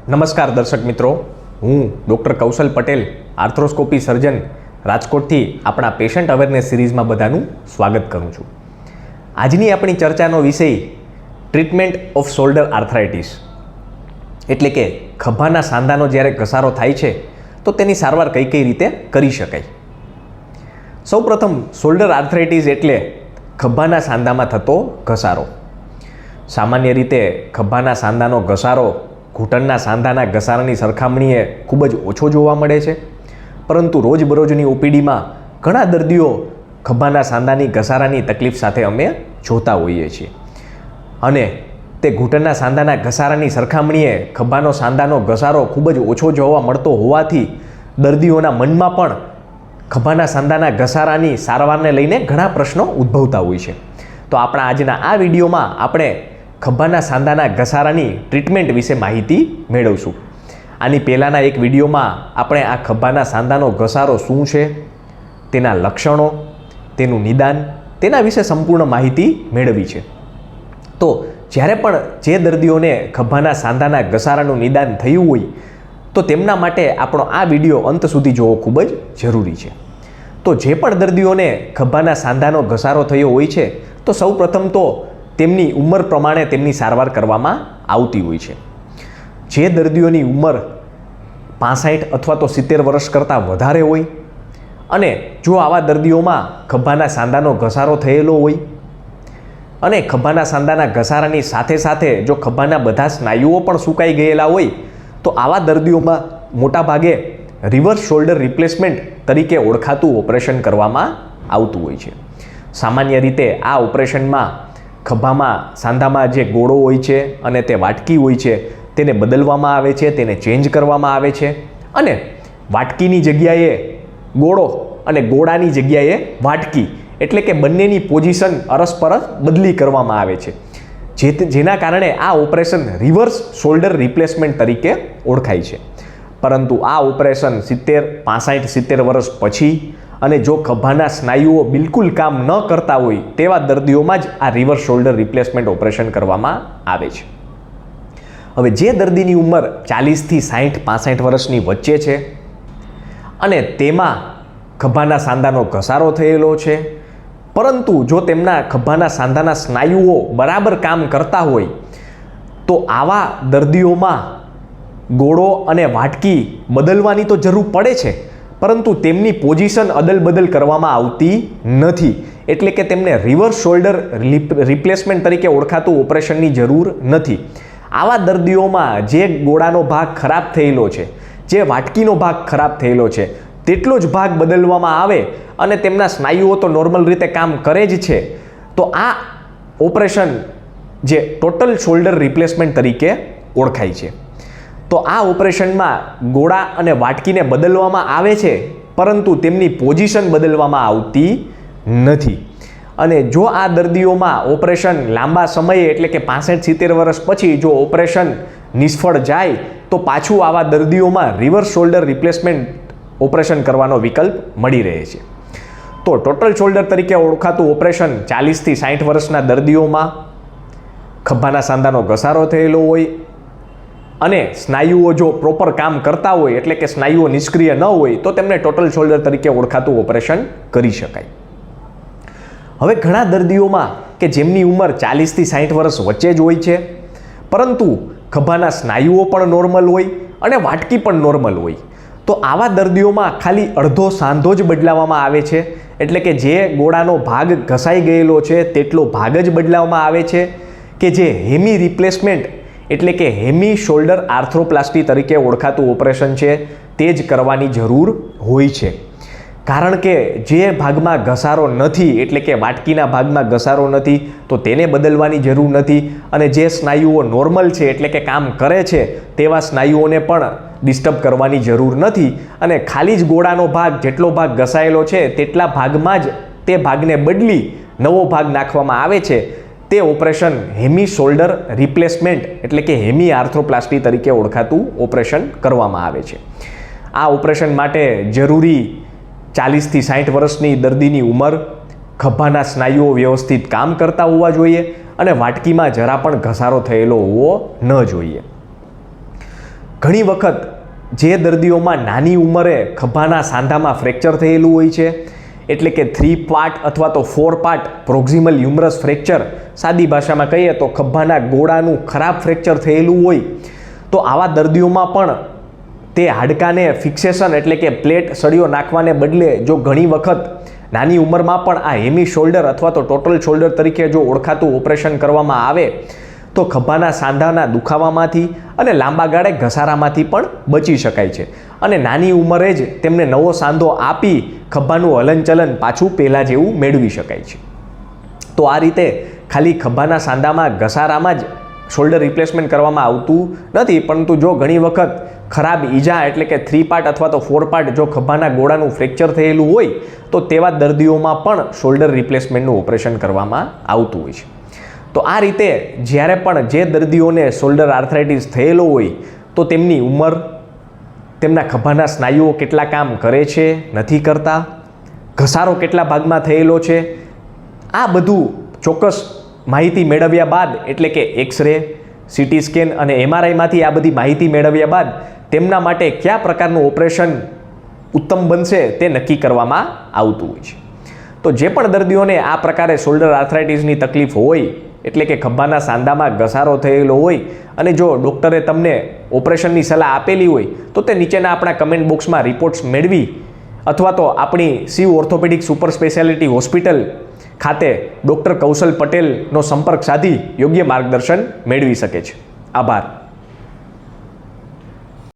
નમસ્કાર દર્શક મિત્રો, હું ડૉક્ટર કૌશલ પટેલ, આર્થ્રોસ્કોપી સર્જન, રાજકોટથી આપણા પેશન્ટ અવેરનેસ સિરીઝમાં બધાનું સ્વાગત કરું છું. આજની આપણી ચર્ચાનો વિષય ટ્રીટમેન્ટ ઓફ શોલ્ડર આર્થરાઇટિસ, એટલે કે ખભાના સાંધાનો જ્યારે ઘસારો થાય છે તો તેની સારવાર કઈ કઈ રીતે કરી શકાય. સૌપ્રથમ શોલ્ડર આર્થરાઇટિસ એટલે ખભાના સાંધામાં થતો ઘસારો. સામાન્ય રીતે ખભાના સાંધાનો ઘસારો ઘૂંટણના સાંધાના ઘસારાની સરખામણીએ ખૂબ જ ઓછો જોવા મળે છે, પરંતુ રોજબરોજની ઓપીડીમાં ઘણા દર્દીઓ ખભાના સાંધાની ઘસારાની તકલીફ સાથે અમે જોતા હોઈએ છીએ. અને તે ઘૂંટણના સાંધાના ઘસારાની સરખામણીએ ખભાનો સાંધાનો ઘસારો ખૂબ જ ઓછો જોવા મળતો હોવાથી દર્દીઓના મનમાં પણ ખભાના સાંધાના ઘસારાની સારવારને લઈને ઘણા પ્રશ્નો ઉદ્ભવતા હોય છે. તો આપણા આજના આ વિડીયોમાં આપણે ખભાના સાંધાના ઘસારાની ટ્રીટમેન્ટ વિશે માહિતી મેળવશું. આની પહેલાંના એક વિડીયોમાં આપણે આ ખભાના સાંધાનો ઘસારો શું છે, તેના લક્ષણો, તેનું નિદાન, તેના વિશે સંપૂર્ણ માહિતી મેળવી છે. તો જ્યારે પણ જે દર્દીઓને ખભાના સાંધાના ઘસારાનું નિદાન થયું હોય તો તેમના માટે આપણો આ વિડીયો અંત સુધી જોવો ખૂબ જ જરૂરી છે. તો જે પણ દર્દીઓને ખભાના સાંધાનો ઘસારો થયો હોય છે તો સૌપ્રથમ તો તેમની ઉંમર પ્રમાણે તેમની સારવાર કરવામાં આવતી હોય છે. જે દર્દીઓની ઉંમર 65 અથવા તો 70 વર્ષ કરતાં વધારે હોય અને જો આવા દર્દીઓમાં ખભાના સાંધાનો ઘસારો થયેલો હોય અને ખભાના સાંધાના ઘસારાની સાથે સાથે જો ખભાના બધા સ્નાયુઓ પણ સુકાઈ ગયેલા હોય તો આવા દર્દીઓમાં મોટાભાગે રિવર્સ શોલ્ડર રિપ્લેસમેન્ટ તરીકે ઓળખાતું ઓપરેશન કરવામાં આવતું હોય છે. સામાન્ય રીતે આ ઓપરેશનમાં ખભામાં સાંધામાં જે ગોળો હોય છે અને તે વાટકી હોય છે તેને બદલવામાં આવે છે, તેને ચેન્જ કરવામાં આવે છે અને વાટકીની જગ્યાએ ગોળો અને ગોળાની જગ્યાએ વાટકી, એટલે કે બંનેની પોઝિશન અરસપરસ બદલી કરવામાં આવે છે, જેના કારણે આ ઓપરેશન રિવર્સ શોલ્ડર રિપ્લેસમેન્ટ તરીકે ઓળખાય છે. પરંતુ આ ઓપરેશન 65-70 વર્ષ પછી અને જો ખભાના સ્નાયુઓ બિલકુલ કામ ન કરતા હોય તેવા દર્દીઓમાં જ આ રિવર્સ શોલ્ડર રિપ્લેસમેન્ટ ઓપરેશન કરવામાં આવે છે. હવે જે દર્દીની ઉંમર 40થી 60-65 વર્ષની વચ્ચે છે અને તેમાં ખભાના સાંધાનો ઘસારો થયેલો છે, પરંતુ જો તેમના ખભાના સાંધાના સ્નાયુઓ બરાબર કામ કરતા હોય તો આવા દર્દીઓમાં ગોળો અને વાટકી બદલવાની તો જરૂર પડે છે, પરંતુ તેમની પોઝિશન અદલ-બદલ કરવામાં આવતી નથી, એટલે કે તેમને રિવર્સ શોલ્ડર રિપ્લેસમેન્ટ તરીકે ઓળખાતું ઓપરેશનની જરૂર નથી. આવા દર્દીઓમાં જે ગોળાનો ભાગ ખરાબ થયેલો છે, જે વાટકીનો ભાગ ખરાબ થયેલો છે તેટલો જ ભાગ બદલવામાં આવે અને તેમના સ્નાયુઓ તો નોર્મલ રીતે કામ કરે જ છે, તો આ ઓપરેશન જે ટોટલ શોલ્ડર રિપ્લેસમેન્ટ તરીકે ઓળખાય છે. તો આ ઓપરેશનમાં ગોળા અને વાટકીને બદલવામાં આવે છે, પરંતુ તેમની પોઝિશન બદલવામાં આવતી નથી. અને જો આ દર્દીઓમાં ઓપરેશન લાંબા સમયે, એટલે કે 65-70 વર્ષ પછી જો ઓપરેશન નિષ્ફળ જાય તો પાછું આવા દર્દીઓમાં રિવર્સ શોલ્ડર રિપ્લેસમેન્ટ ઓપરેશન કરવાનો વિકલ્પ મળી રહે છે. તો ટોટલ શોલ્ડર તરીકે ઓળખાતું ઓપરેશન 40થી 60 વર્ષના દર્દીઓમાં ખભાના સાંધાનો ઘસારો થયેલો હોય અને સ્નાયુઓ જો પ્રોપર કામ કરતા હોય, એટલે કે સ્નાયુઓ નિષ્ક્રિય ન હોય, તો તેમને ટોટલ શોલ્ડર તરીકે ઓળખાતું ઓપરેશન કરી શકાય. હવે ઘણા દર્દીઓમાં કે જેમની ઉંમર 40થી 60 વર્ષ વચ્ચે જ હોય છે, પરંતુ ખભાના સ્નાયુઓ પણ નોર્મલ હોય અને વાટકી પણ નોર્મલ હોય, તો આવા દર્દીઓમાં ખાલી અડધો સાંધો જ બદલાવવામાં આવે છે, એટલે કે જે ગોળાનો ભાગ ઘસાઈ ગયેલો છે તેટલો ભાગ જ બદલાવવામાં આવે છે, કે જે હેમી રિપ્લેસમેન્ટ, એટલે કે હેમી શોલ્ડર આર્થ્રોપ્લાસ્ટી તરીકે ઓળખાતું ઓપરેશન છે તે જ કરવાની જરૂર હોય છે. કારણ કે જે ભાગમાં ઘસારો નથી, એટલે કે વાટકીના ભાગમાં ઘસારો નથી, તો તેને બદલવાની જરૂર નથી અને જે સ્નાયુઓ નોર્મલ છે, એટલે કે કામ કરે છે, તેવા સ્નાયુઓને પણ ડિસ્ટર્બ કરવાની જરૂર નથી અને ખાલી જ ગોળાનો ભાગ, જેટલો ભાગ ઘસાયેલો છે તેટલા ભાગમાં જ તે ભાગને બદલી નવો ભાગ નાખવામાં આવે છે. તે ઓપરેશન હેમી શોલ્ડર રિપ્લેસમેન્ટ, એટલે કે હેમી આર્થ્રોપ્લાસ્ટી તરીકે ઓળખાતું ઓપરેશન કરવામાં આવે છે. આ ઓપરેશન માટે જરૂરી 40થી 60 વર્ષની દર્દીની ઉંમર, ખભાના સ્નાયુઓ વ્યવસ્થિત કામ કરતા હોવા જોઈએ અને વાટકીમાં જરા પણ ઘસારો થયેલો હોવો ન જોઈએ. ઘણી વખત જે દર્દીઓમાં નાની ઉંમરે ખભાના સાંધામાં ફ્રેક્ચર થયેલું હોય છે, એટલે કે 3 પાર્ટ અથવા તો 4 પાર્ટ પ્રોક્સિમલ હ્યુમરસ ફ્રેક્ચર, સાદી ભાષામાં કહીએ તો ખભાના ગોળાનું ખરાબ ફ્રેક્ચર થયેલું હોય, તો આવા દર્દીઓમાં પણ તે હાડકાને ફિક્સેશન એટલે કે પ્લેટ સળિયો નાખવાને બદલે જો ઘણી વખત નાની ઉંમરમાં પણ આ હેમી શોલ્ડર અથવા તો ટોટલ શોલ્ડર તરીકે જો ઓળખાતું ઓપરેશન કરવામાં આવે તો ખભાના સાંધાના દુખાવામાંથી અને લાંબા ગાળે ઘસારામાંથી પણ બચી શકાય છે અને નાની ઉંમરે જ તેમને નવો સાંધો આપી ખભાનું હલનચલન પાછું પહેલાં જેવું મેળવી શકાય છે. તો આ રીતે ખાલી ખભાના સાંધામાં ઘસારામાં જ શોલ્ડર રિપ્લેસમેન્ટ કરવામાં આવતું નથી, પરંતુ જો ઘણી વખત ખરાબ ઈજા એટલે કે 3 પાર્ટ અથવા તો 4 પાર્ટ જો ખભાના ગોળાનું ફ્રેક્ચર થયેલું હોય તો તેવા દર્દીઓમાં પણ શોલ્ડર રિપ્લેસમેન્ટનું ઓપરેશન કરવામાં આવતું હોય છે. તો આ રીતે જ્યારે પણ જે દર્દીઓને શોલ્ડર આર્થરાઇટિસ થયેલો હોય તો તેમની ઉંમર, તેમના ખભાના સ્નાયુઓ કેટલા કામ કરે છે, નથી કરતા, ઘસારો કેટલા ભાગમાં થયેલો છે, આ બધું ચોક્કસ માહિતી મેળવ્યા બાદ એટલે કે એક્સરે, સીટી સ્કેન અને MRIમાંથી આ બધી માહિતી મેળવ્યા બાદ તેમના માટે કયા પ્રકારનું ઓપરેશન ઉત્તમ બનશે તે નક્કી કરવામાં આવતું હોય છે. તો જે પણ દર્દીઓને આ પ્રકારે શોલ્ડર આર્થરાઇટિસની તકલીફ હોય એટલે કે ખભાના સાંધામાં ઘસારો થયેલો હોય અને જો ડૉક્ટરે તમને ઓપરેશનની સલાહ આપેલી હોય તો તે નીચેના આપણા કમેન્ટ બોક્સમાં રિપોર્ટ્સ મેળવી અથવા તો આપણી Shiv orthopaedic super speciality hospital ખાતે ડૉક્ટર કૌશલ પટેલનો સંપર્ક સાધી યોગ્ય માર્ગદર્શન મેળવી શકે છે. આભાર.